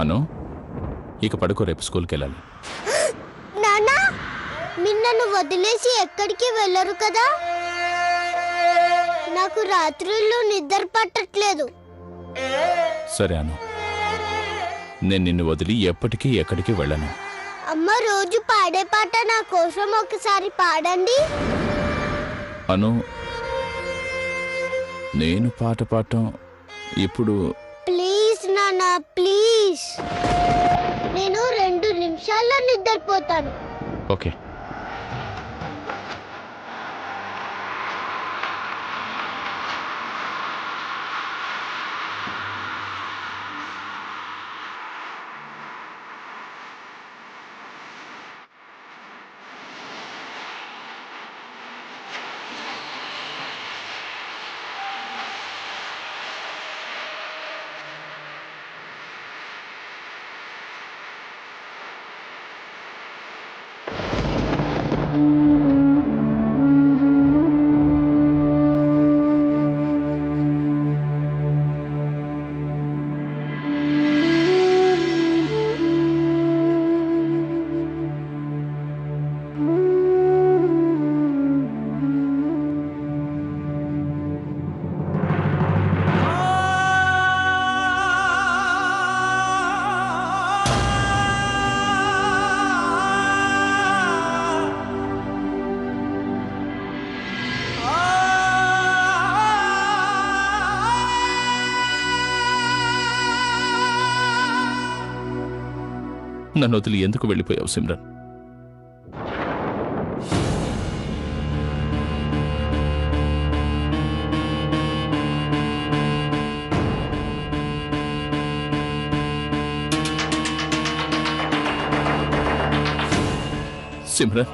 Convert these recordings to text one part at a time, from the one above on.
అను, ఇక పడుకో, రేపు స్కూల్కి వెళ్ళాలి. నానా, మీరు నన్ను వదిలేసి ఎక్కడికి వెళ్ళరు కదా? నాకు రాత్రుల్లో నిద్ర పట్టట్లేదు. సరే అను, నేను నిన్ను వదిలి ఎప్పటికీ ఎక్కడికి వెళ్ళను. అమ్మ రోజు పాడే పాట నా కోసం ఒకసారి పాడండి. అను, నేను పాట పాడటం ఇప్పుడు ప్లీజ్ నానా, ప్లీజ్. నేను 2 నిమిషాల్లో నిద్రపోతాను. ఓకే. నన్ను వదిలి ఎందుకు వెళ్ళిపోయావు సిమ్రన్? సిమ్రన్,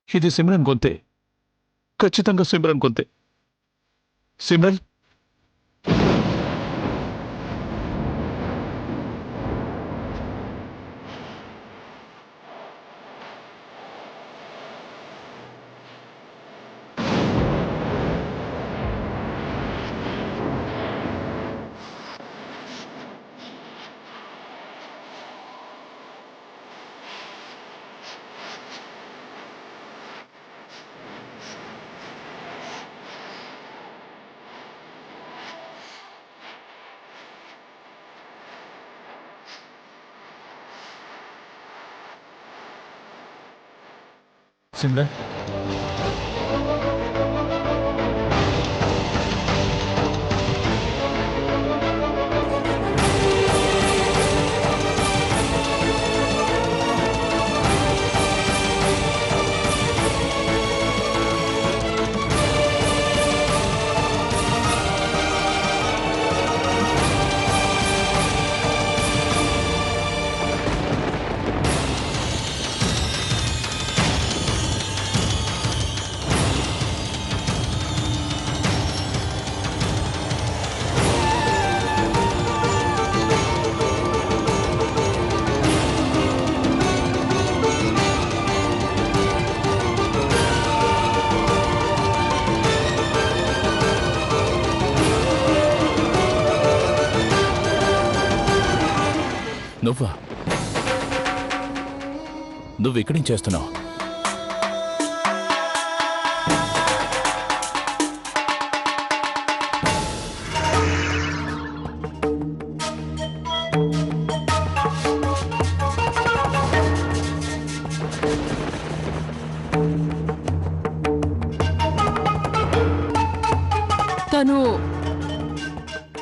ఇది సిమ్రన్ గొంతే, ఖచ్చితంగా సిమ్రన్ గొంతే. సిమ్రన్, సిమ్రన్, నువ్వా? నువ్వు ఇక్కడి నుంచి చేస్తున్నావు? తను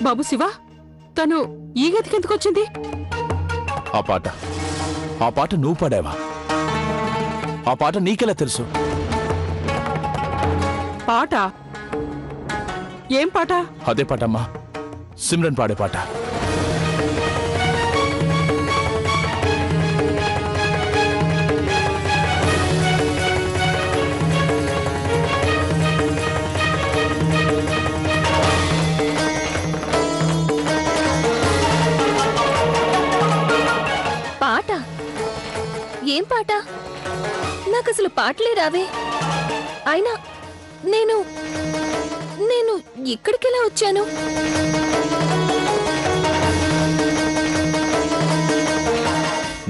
బాబు శివ, తను ఈ గదికి ఎందుకు వచ్చింది? ఆ పాట నువ్వు పాడావా? ఆ పాట నీకెలా తెలుసు? పాట? ఏం పాట? అదే పాటమ్మా, సిమ్రన్ పాడే పాట. పాట? ఏం పాట? నాకసలు పాటలే రావే. అయినా నేను నేను ఇక్కడికెలా వచ్చాను?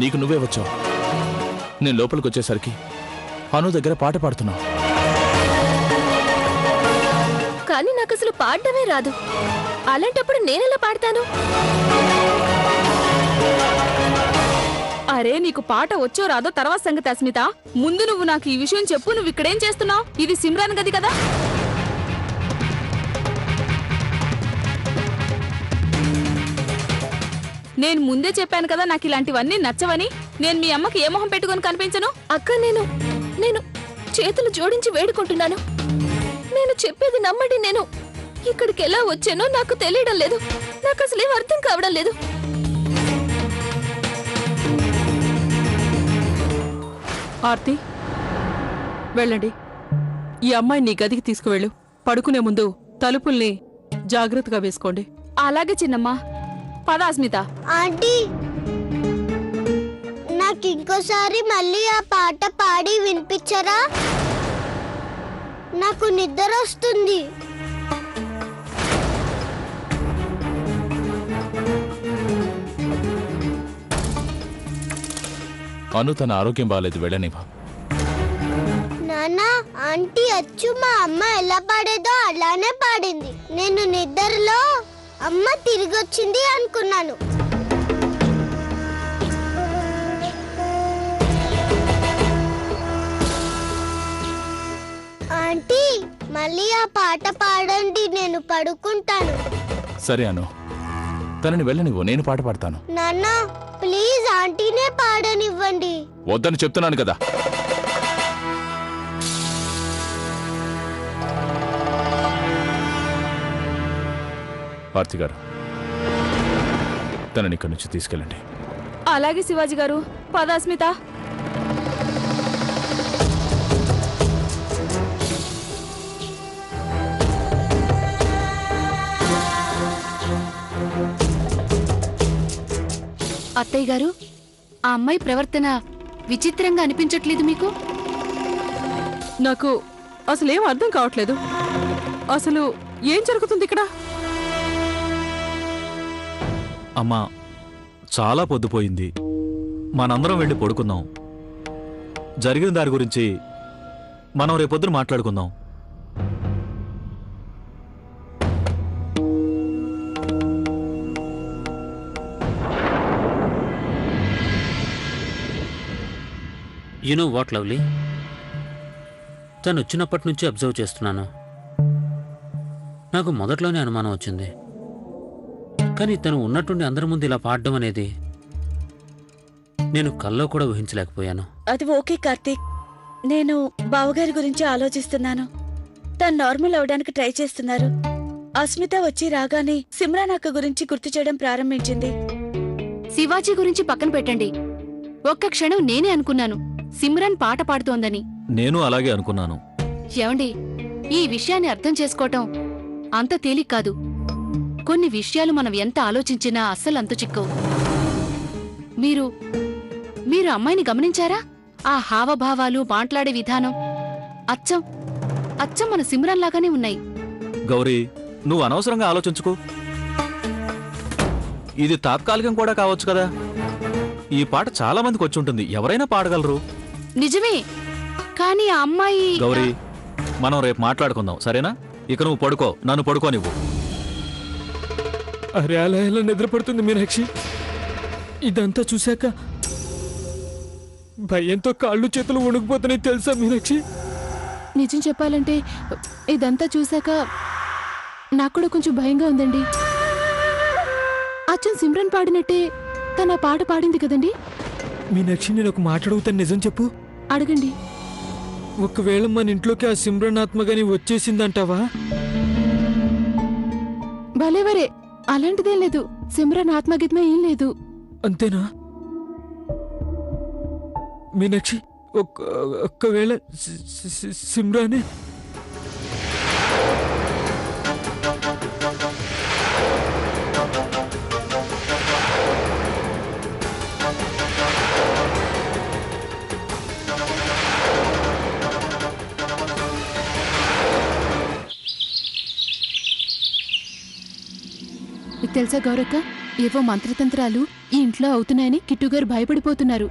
నీకు నువ్వే వచ్చావు. నేను లోపలికి వచ్చేసరికి అను దగ్గర పాట పాడుతున్నావు. కానీ నాకసలు పాడడమే రాదు. అలాంటప్పుడు నేనెలా పాడతాను? అరే, నీకు పాట వచ్చో రాదో తర్వాత సంగతి అస్మిత. ముందు నువ్వు నాకు ఈ విషయం చెప్పు. నువ్వు ఇక్కడేం చేస్తున్నావు? ఇది సిమ్రాన్ గది కదా? నేను ముందే చెప్పాను కదా నాకు ఇలాంటివన్నీ నచ్చవని. నేను మీ అమ్మకి ఏ మొహం పెట్టుకొని కనిపించను? అక్క, నేను చేతులు జోడించి వేడుకుంటున్నాను. నేను చెప్పేది నమ్మండి. నేను ఇక్కడికి ఎలా వచ్చానో నాకు తెలియడం లేదు. నాకు అసలు ఏం అర్థం కావడం లేదు. ఆర్తి, వెళ్ళండి. ఈ అమ్మాయి నీ గదికి తీసుకువెళ్ళు. పడుకునే ముందు తలుపుల్ని జాగ్రత్తగా వేసుకోండి. అలాగే చిన్నమ్మా. పద అస్మిత. ఆంటీ, నాకు ఇంకోసారి మళ్ళీ ఆ పాట పాడి వినిపించరా? నాకు నిద్ర వస్తుంది. అను తన ఆరోగ్యం బాగాలేదు, వెళ్ళనివా. నానా, ఆంటీ అచ్చు మా అమ్మ ఎలా పాడేదో అలానే పాడింది. నేను నిద్రలో అమ్మ తిరిగొచ్చింది అనుకున్నాను. ఆంటీ, మళ్ళీ ఆ పాట పాడండి, నేను పడుకుంటాను. సరే అను, తనని వెళ్ళనివ్వు, నేను పాట పాడతాను. నాన్న, ప్లీజ్ ఆంటీనే పాడనివ్వండి. వద్దని చెప్తున్నాను కదా. ఆర్తి గారు, తనని ఇక్కడి నుంచి తీసుకెళ్ళండి. అలాగే శివాజీ గారు. పద అస్మిత. అత్తయ్య గారు, ఆ అమ్మాయి ప్రవర్తన విచిత్రంగా అనిపించట్లేదు మీకు? నాకు అసలేం అర్థం కావట్లేదు. అసలు ఏం జరుగుతుంది ఇక్కడ? అమ్మా, చాలా పొద్దుపోయింది. మనందరం వెళ్ళి పడుకుందాం. జరిగిన దాని గురించి మనం రేపొద్దున మాట్లాడుకుందాం. యు నో వాట్ లవ్లీ, తను వచ్చినప్పటి నుంచి అబ్జర్వ్ చేస్తున్నాను. నాకు మొదట్లోనే అనుమానం వచ్చింది. కానీ తను ఉన్నట్టుండి అందరి ముందు ఇలా పాడడం అనేది నేను కల్లో కూడా ఊహించలేకపోయాను. అది ఓకే కార్తీక్, నేను బావగారి గురించి ఆలోచిస్తున్నాను. తను నార్మల్ అవడానికి ట్రై చేస్తున్నారు. అస్మిత వచ్చి రాగానే సిమ్రాన్ అక్క గురించి గుర్తు చేయడం ప్రారంభించింది. శివాజీ గురించి పక్కన పెట్టండి. ఒక్క క్షణం నేనే అనుకున్నాను సిమ్రాన్ పాట పాడుతోందని. నేను అలాగే అనుకున్నాను. ఏమండి, ఈ విషయాన్ని అర్థం చేసుకోవటం అంత తేలిక కాదు. కొన్ని విషయాలు మనం ఎంత ఆలోచించినా అస్సలు అంతు చిక్కవు. మీరు అమ్మాయిని గమనించారా? ఆ హావభావాలు, మాట్లాడే విధానం అచ్చం మన సిమ్రాన్ లాగానే ఉన్నాయి. గౌరీ, నువ్వు అనవసరంగా ఆలోచించుకో. ఇది తాత్కాలికం కూడా కావచ్చు కదా. ఈ పాట చాలా మందికి వచ్చి ఉంటుంది, ఎవరైనా పాడగలరు. నిజమే, కానీ ఆ అమ్మాయి గౌరీ, మనం రేపు మాట్లాడుకుందాం, సరేనా? ఇక నువ్వు పడుకో, నన్ను పడుకో నువ్వు. అరే అలా ఎలా నిద్రపడుతుంది మీనాక్షి? ఇదంతా చూశాక భయంతో కాళ్ళు చేతులు వణుకుపోతున్నాయి తెలుసా మీనాక్షి? నిజం చెప్పాలంటే ఇదంతా చూశాక నాకు కూడా కొంచెం భయంగా ఉందండి. అచ్చం సిమ్రన్ పాడినట్టే తన పాట పాడింది కదండి. మీనాక్షి, నేను ఒక మాట అడుగుతాను, నిజం చెప్పు. అడగండి. ఒకవేళ మన ఇంట్లోకి ఆ సిమ్రన్ ఆత్మగాని వచ్చేసిందంటావా? భలేవరే, అలాంటిదేం లేదు. సిమ్రన్ ఆత్మగీతమే ఏం లేదు. అంతేనా మీనాక్షి? ఒక్కవేళ సిమ్రానే మీకు తెలుసా గౌరక్క, ఏవో మంత్రతంత్రాలు ఈ ఇంట్లో అవుతున్నాయని కిట్టుగారు భయపడిపోతున్నారు.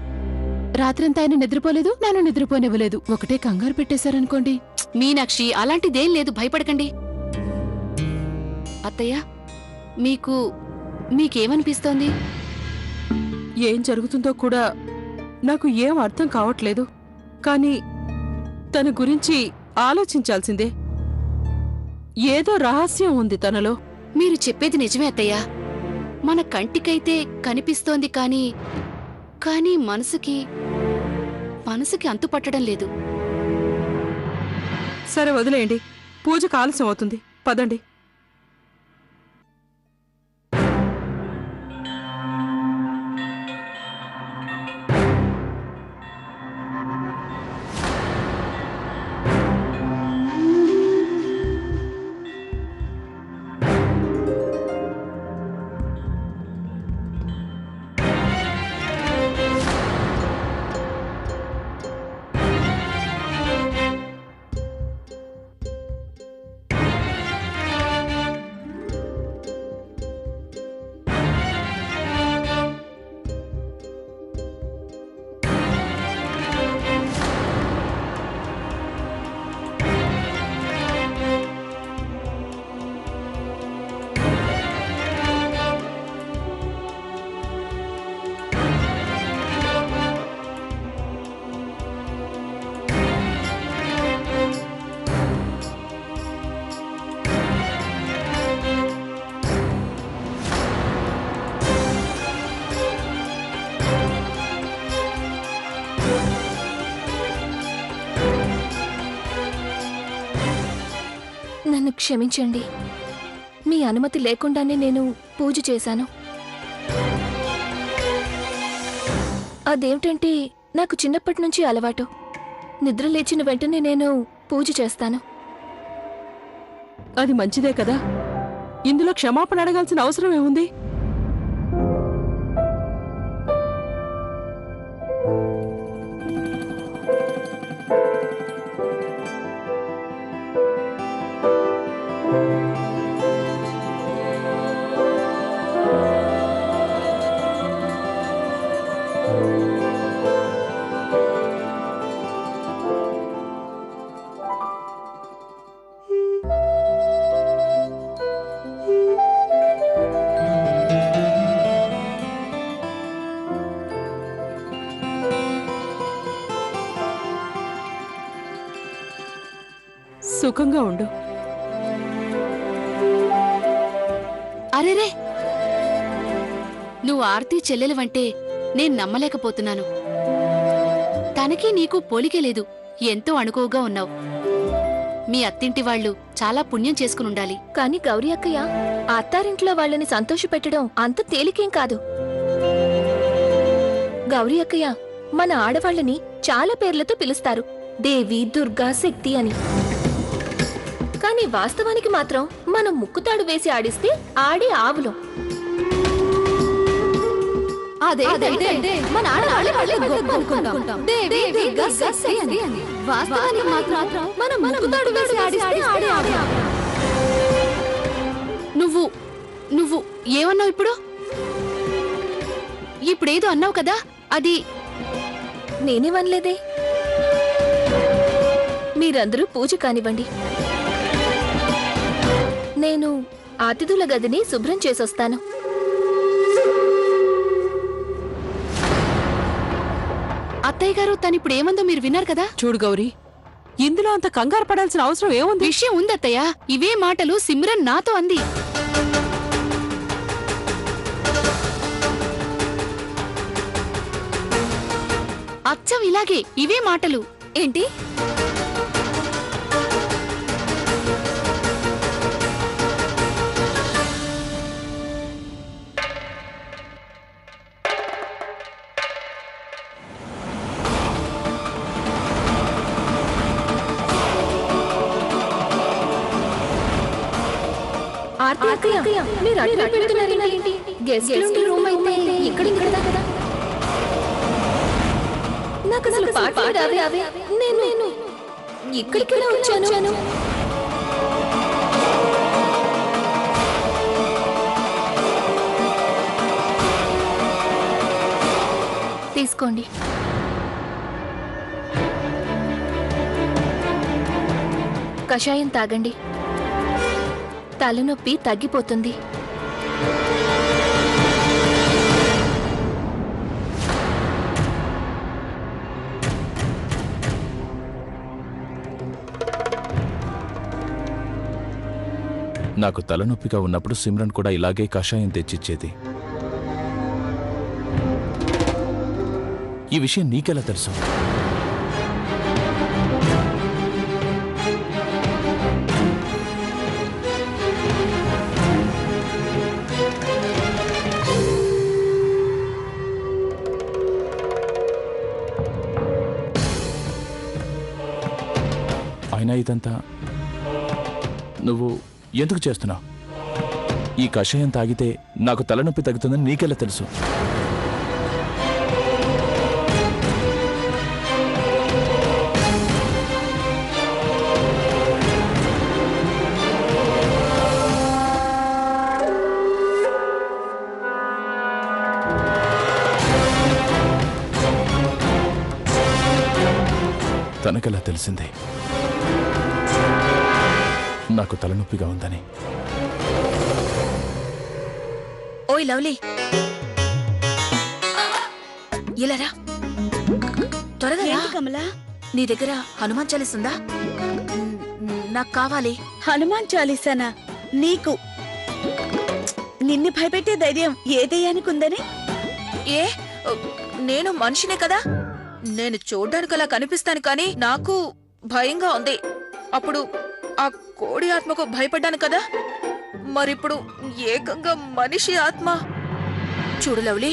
రాత్రంతా ఆయన నిద్రపోలేదు, నన్ను నిద్రపోనివ్వలేదు. ఒకటే కంగారు పెట్టేశారనుకోండి. మీనాక్షి, అలాంటిదేం లేదు, భయపడకండి. అత్తయ్య, మీకేమనిపిస్తోంది? ఏం జరుగుతుందో కూడా నాకు ఏం అర్థం కావట్లేదు. కానీ తన గురించి ఆలోచించాల్సిందే. ఏదో రహస్యం ఉంది తనలో. మీరు చెప్పేది నిజమే అత్తయ్య. మన కంటికైతే కనిపిస్తోంది, కానీ మనసుకి అంతుపట్టడం లేదు. సరే వదిలేయండి, పూజకు ఆలస్యం అవుతుంది, పదండి. నన్ను క్షమించండి. మీ అనుమతి లేకుండానే నేను పూజ చేశాను. అదేమిటంటే నాకు చిన్నప్పటి నుంచి అలవాటు. నిద్ర లేచిన వెంటనే నేను పూజ చేస్తాను. అది మంచిదే కదా. ఇందులో క్షమాపణ అడగాల్సిన అవసరం ఏముంది? సుఖంగా ఉండు. అరేరే, నువ్వు ఆర్తి చెల్లెలవంటే నేను నమ్మలేకపోతున్నాను. తనకి నీకు పోలికే లేదు. ఎంతో అణుకువగా ఉన్నావు. మీ అత్తింటి వాళ్ళు చాలా పుణ్యం చేసుకునుండాలి. కానీ గౌరీ అక్కయ్య, అత్తారింట్లో వాళ్ళని సంతోషపెట్టడం అంత తేలికేం కాదు. గౌరీ అక్కయ్య, మన ఆడవాళ్ళని చాలా పేర్లతో పిలుస్తారు, దేవి, దుర్గా, శక్తి అని. కానీ వాస్తవానికి మాత్రం మనం ముక్కుతాడు వేసి ఆడిస్తే ఆడే ఆవులం. అదే మన ఆడవాళ్ళే గొప్ప అనుకుంటాం. దేవి, దుర్గా, శక్తి అని. వాస్తవానికి మాత్రం మనం ముక్కుతాడు వేసి ఆడిస్తే ఆడే ఆవులం. నువ్వు ఏమన్నావు ఇప్పుడు? ఇప్పుడేదో అన్నావు కదా, అది నేనేమనలేదే. మీరందరూ పూజ కానివ్వండి, నేను అతిథుల గదిని శుభ్రం చేసొస్తాను. అత్తయ్య గారు తనిప్పుడు ఏమందో మీరు విన్నారు కదా. చూడు గౌరీ, ఇందులో అంత కంగారు పడాల్సిన అవసరం ఏముంది? విషయం ఉంది అత్తయ్య. ఇవే మాటలు సిమ్రన్ నాతో అంది. అచ్చం ఇలాగే ఇవే మాటలు. ఏంటి? మీరు అడిగి పెడుతున్నారేంటి? గెస్ట్ రూమ్ అయితే ఇక్కడ కదా. నాకు అసలు పాటలు రావే. నేను ఇక్కడికి వచ్చాను. తీసుకోండి. కషాయం తాగండి, తలనొప్పి తగ్గిపోతుంది. నాకు తలనొప్పిగా ఉన్నప్పుడు సిమ్రన్ కూడా ఇలాగే కషాయం తెచ్చిచ్చేది. ఈ విషయం నీకెలా తెలుసు? అయినా ఇదంతా నువ్వు ఎందుకు చేస్తున్నావు? ఈ కషాయం తాగితే నాకు తలనొప్పి తగ్గుతుందని నీకెలా తెలుసు? తనకెలా తెలిసింది నాకు తలనొప్పిగా ఉందని? ఓయ్ లవ్లీ, ఇలారా త్వరగా. కమలా, నీ దగ్గర హనుమాన్ చాలీసుందా? నాకు కావాలి. హనుమాన్ చాలీసానా? నీకు నిన్ను భయపెట్టే ధైర్యం ఏ దయ్యానికుందని? ఏ, నేను మనిషినే కదా. నేను చూడ్డానికి అలా కనిపిస్తాను, కానీ నాకు భయంగా ఉంది. అప్పుడు ఆ కోడి ఆత్మకు భయపడ్డాను కదా, మరిప్పుడు ఏకంగా మనిషి ఆత్మ. చూడు లవ్లీ,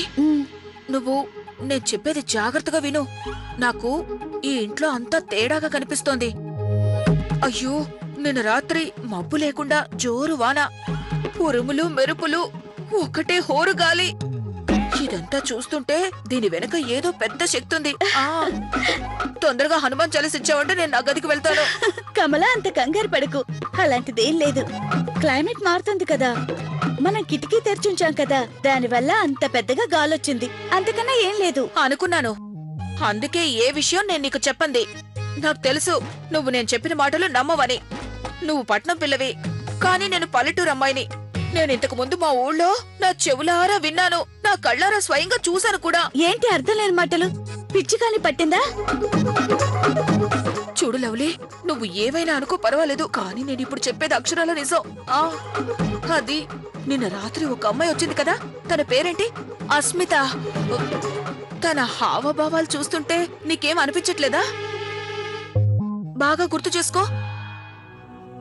నువ్వు నేను చెప్పేది జాగ్రత్తగా విను. నాకు ఈ ఇంట్లో అంతా తేడాగా కనిపిస్తోంది. అయ్యో, నిన్న రాత్రి మబ్బు లేకుండా జోరు వాన, ఉరుములు మెరుపులు, ఒకటే హోరు గాలి. ఇదంతా చూస్తుంటే దీని వెనక ఏదో పెద్ద శక్తి ఉంది. తొందరగా హనుమాన్ చాలీసా ఇచ్చావంటే నేను నా గదికి వెళ్తాను. కమలా, అంత కంగారు పడకు, అలాంటిదేం లేదు. క్లైమేట్ మారుతుంది కదా, మనం కిటికీ తెరిచుంచాం కదా, దానివల్ల అంత పెద్దగా గాలొచ్చింది, అంతకన్నా ఏం లేదు అనుకున్నాను. అందుకే ఏ విషయం నేను నీకు చెప్పండి. నాకు తెలుసు నువ్వు నేను చెప్పిన మాటలు నమ్మవని. నువ్వు పట్నం పిల్లవి, కానీ నేను పల్లెటూరు అమ్మాయిని. నేను ఇంతకు ముందు మా ఊళ్ళో నా చెవులారా విన్నాను, నా కళ్ళారా స్వయంగా చూశాను కూడా. ఏంటి అర్థం లేని మాటలు? పిచ్చికాని పట్టిందా? చూడు లవ్లీ, నువ్వు ఏవైనా అనుకో పర్వాలేదు, కానీ నేను ఇప్పుడు చెప్పేది అక్షరాల నిజం. అది నిన్న రాత్రి ఒక అమ్మాయి వచ్చింది కదా, తన పేరేంటి? అస్మిత. తన హావభావాలు చూస్తుంటే నీకేం అనిపించట్లేదా? బాగా గుర్తు చేసుకో,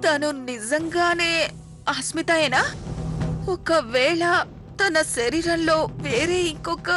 తను నిజంగానే అస్మితయేనా? ఒకవేళ తన శరీరంలో వేరే ఇంకొక